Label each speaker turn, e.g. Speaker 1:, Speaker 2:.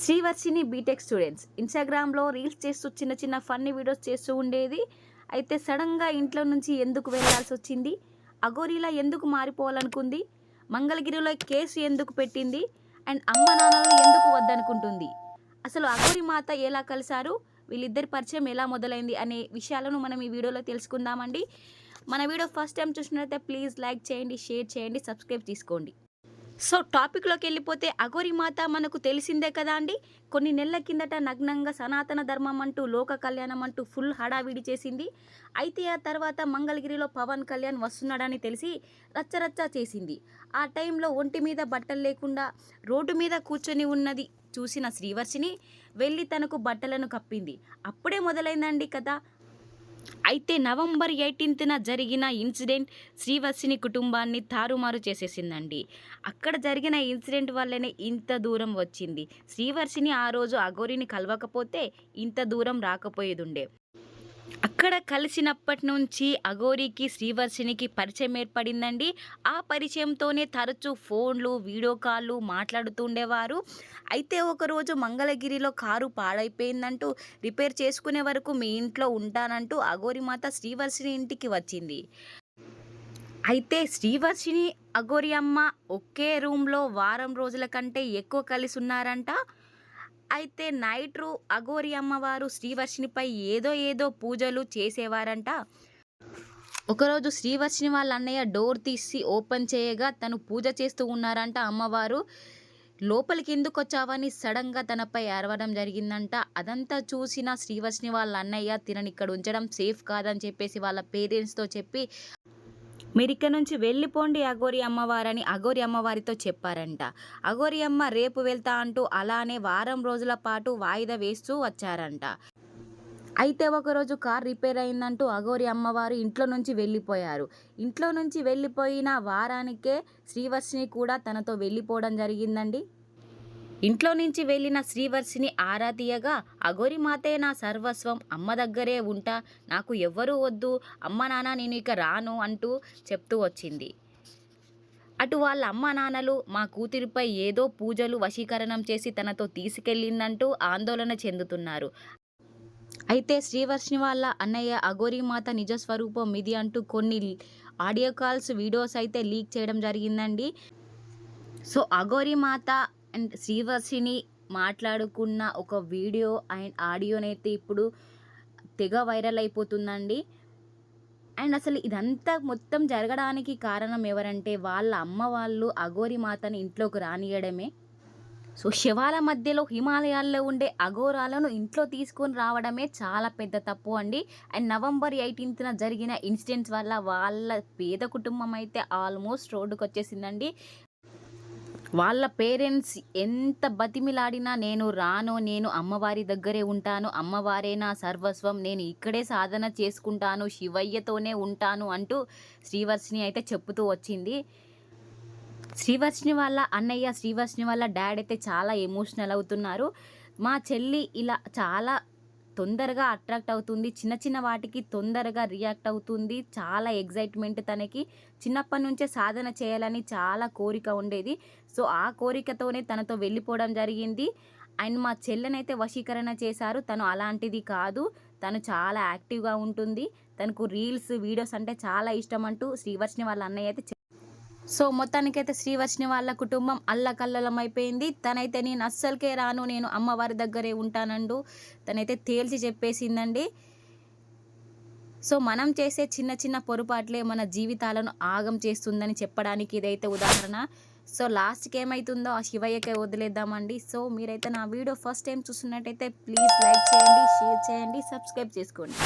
Speaker 1: Srivarshini BTech students ఇన్స్టాగ్రామ్లో reels చేస్తూ చిన్న చిన్న ఫన్నీ వీడియోస్ చేస్తూ ఉండేది. అయితే సడన్గా ఇంట్లో నుంచి ఎందుకు వెళ్ళాల్సి వచ్చింది, అఘోరీలా ఎందుకు మారిపోవాలనుకుంది, మంగళగిరిలో కేసు ఎందుకు పెట్టింది, అండ్ అమ్మ నాన్నలను ఎందుకు వద్దనుకుంటుంది, అసలు అఘోరి మాత ఎలా కలిశారు, వీళ్ళిద్దరి పరిచయం ఎలా మొదలైంది అనే విషయాలను మనం ఈ వీడియోలో తెలుసుకుందామండి. మన వీడియో ఫస్ట్ టైం చూసినట్లయితే ప్లీజ్ లైక్ చేయండి, షేర్ చేయండి, సబ్స్క్రైబ్ చేసుకోండి. సో టాపిక్లోకి వెళ్ళిపోతే అఘోరి మాత మనకు తెలిసిందే కదా అండి. కొన్ని నెలల కిందట నగ్నంగా సనాతన ధర్మం అంటూ లోక కళ్యాణం అంటూ ఫుల్ హడావిడి చేసింది. అయితే ఆ తర్వాత మంగళగిరిలో పవన్ కళ్యాణ్ వస్తున్నాడని తెలిసి రచ్చరచ్చ చేసింది. ఆ టైంలో ఒంటి మీద బట్టలు లేకుండా రోడ్డు మీద కూర్చొని ఉన్నది చూసిన శ్రీవర్షిని వెళ్ళి తనకు బట్టలను కప్పింది. అప్పుడే మొదలైందండి కథ. అయితే నవంబర్ 18న జరిగిన ఇన్సిడెంట్ శ్రీవర్షిని కుటుంబాన్ని తారుమారు చేసేసిందండి. అక్కడ జరిగిన ఇన్సిడెంట్ వల్లనే ఇంత దూరం వచ్చింది. శ్రీవర్షిని ఆ రోజు అఘోరిని కలవకపోతే ఇంత దూరం రాకపోయేదుండే. అక్కడ కలిసినప్పటి నుంచి అఘోరికి శ్రీవర్షినికి పరిచయం ఏర్పడిందండి. ఆ పరిచయంతోనే తరచూ ఫోన్లు, వీడియో కాళ్ళు మాట్లాడుతుండేవారు. అయితే ఒకరోజు మంగళగిరిలో కారు పాడైపోయిందంటూ రిపేర్ చేసుకునే వరకు మీ ఇంట్లో ఉంటానంటూ అఘోరి మాత శ్రీవర్షిని ఇంటికి వచ్చింది. అయితే శ్రీవర్షిని అఘోరి అమ్మ ఒకే రూమ్లో వారం రోజుల కంటే ఎక్కువ కలిసి ఉన్నారంట. అయితే నైట్ అఘోరి అమ్మవారు శ్రీవర్షినిపై ఏదో పూజలు చేసేవారంట. ఒకరోజు శ్రీవర్షిని వాళ్ళ అన్నయ్య డోర్ తీసి ఓపెన్ చేయగా తను పూజ చేస్తూ ఉన్నారంట. అమ్మవారు లోపలికి ఎందుకు వచ్చావని సడన్గా తనపై అరవడం జరిగిందంట. అదంతా చూసిన శ్రీవర్షిని వాళ్ళ అన్నయ్య తినని ఇక్కడ ఉంచడం సేఫ్ కాదని చెప్పేసి వాళ్ళ పేరెంట్స్తో చెప్పి మీరు ఇక్కడ నుంచి వెళ్ళిపోండి అఘోరి అమ్మవారని అఘోరి అమ్మవారితో చెప్పారంట. అఘోరి అమ్మ రేపు వెళ్తా అంటూ అలానే వారం రోజుల పాటు వాయిదా వేస్తూ వచ్చారంట. అయితే ఒకరోజు కార్ రిపేర్ అయిందంటూ అఘోరి అమ్మవారు ఇంట్లో నుంచి వెళ్ళిపోయారు. ఇంట్లో నుంచి వెళ్ళిపోయిన వారానికే శ్రీవర్షిని కూడా తనతో వెళ్ళిపోవడం జరిగిందండి. ఇంట్లో నుంచి వెళ్ళిన శ్రీవర్షిని ఆరా తీయగా అఘోరి మాతే నా సర్వస్వం, అమ్మ దగ్గరే ఉంటా, నాకు ఎవ్వరూ వద్దు, అమ్మ నాన్న నేను ఇక రాను అంటూ చెప్తూ వచ్చింది. అటు వాళ్ళ అమ్మ నాన్నలు మా కూతురిపై ఏదో పూజలు వశీకరణం చేసి తనతో తీసుకెళ్ళిందంటూ ఆందోళన చెందుతున్నారు. అయితే శ్రీవర్షిని వాళ్ళ అన్నయ్య అఘోరి మాత నిజస్వరూపం ఇది అంటూ కొన్ని ఆడియో కాల్స్, వీడియోస్ అయితే లీక్ చేయడం జరిగిందండి. So Aghori Mata and Srivarshini మాట్లాడుకున్న ఒక వీడియో అండ్ ఆడియోనైతే ఇప్పుడు తెగ వైరల్ అయిపోతుందండి. అండ్ అసలు ఇదంతా మొత్తం జరగడానికి కారణం ఎవరంటే వాళ్ళ అమ్మ వాళ్ళు అఘోరి మాతని ఇంట్లోకి రానియడమే. సో శవాల మధ్యలో హిమాలయాల్లో ఉండే అఘోరాలను ఇంట్లో తీసుకొని రావడమే చాలా పెద్ద తప్పు అండి. అండ్ నవంబర్ 18న జరిగిన ఇన్సిడెంట్స్ వల్ల వాళ్ళ పేద కుటుంబం అయితే ఆల్మోస్ట్ రోడ్డుకు వచ్చేసిందండి. వాళ్ళ పేరెంట్స్ ఎంత బతిమిలాడినా నేను రాను, నేను అమ్మవారి దగ్గరే ఉంటాను, అమ్మవారే నా సర్వస్వం, నేను ఇక్కడే సాధన చేసుకుంటాను, శివయ్యతోనే ఉంటాను అంటూ శ్రీవర్షిని అయితే చెప్పుతూ వచ్చింది. శ్రీవర్షిని వాళ్ళ అన్నయ్య, శ్రీవర్షిని వాళ్ళ డాడ్ అయితే చాలా ఎమోషనల్ అవుతున్నారు. మా చెల్లి ఇలా చాలా తొందరగా అట్రాక్ట్ అవుతుంది, చిన్న చిన్న వాటికి తొందరగా రియాక్ట్ అవుతుంది, చాలా ఎగ్జైట్మెంట్ తనకి, చిన్నప్పటి నుంచే సాధన చేయాలని చాలా కోరిక ఉండేది. సో ఆ కోరికతోనే తనతో వెళ్ళిపోవడం జరిగింది. అండ్ మా చెల్లెనైతే వశీకరణ చేశారు, తను అలాంటిది కాదు, తను చాలా యాక్టివ్గా ఉంటుంది, తనకు రీల్స్, వీడియోస్ అంటే చాలా ఇష్టం అంటూ శ్రీవర్షిని వాళ్ళ అన్నయ్య అయితే సో మొత్తానికైతే శ్రీవర్షిని వాళ్ళ కుటుంబం అల్లకల్లలం అయిపోయింది. తనైతే నేను అస్సలకే రాను, నేను అమ్మవారి దగ్గరే ఉంటానండు తనైతే తేల్చి చెప్పేసిందండి. సో మనం చేసే చిన్న చిన్న పొరపాట్లే మన జీవితాలను ఆగం చేస్తుందని చెప్పడానికి ఇదైతే ఉదాహరణ. సో లాస్ట్కి ఏమవుతుందో ఆ శివయ్యకే వదిలేద్దామండి. సో మీరైతే నా వీడియో ఫస్ట్ టైం చూస్తున్నట్టయితే ప్లీజ్ లైక్ చేయండి, షేర్ చేయండి, సబ్స్క్రైబ్ చేసుకోండి.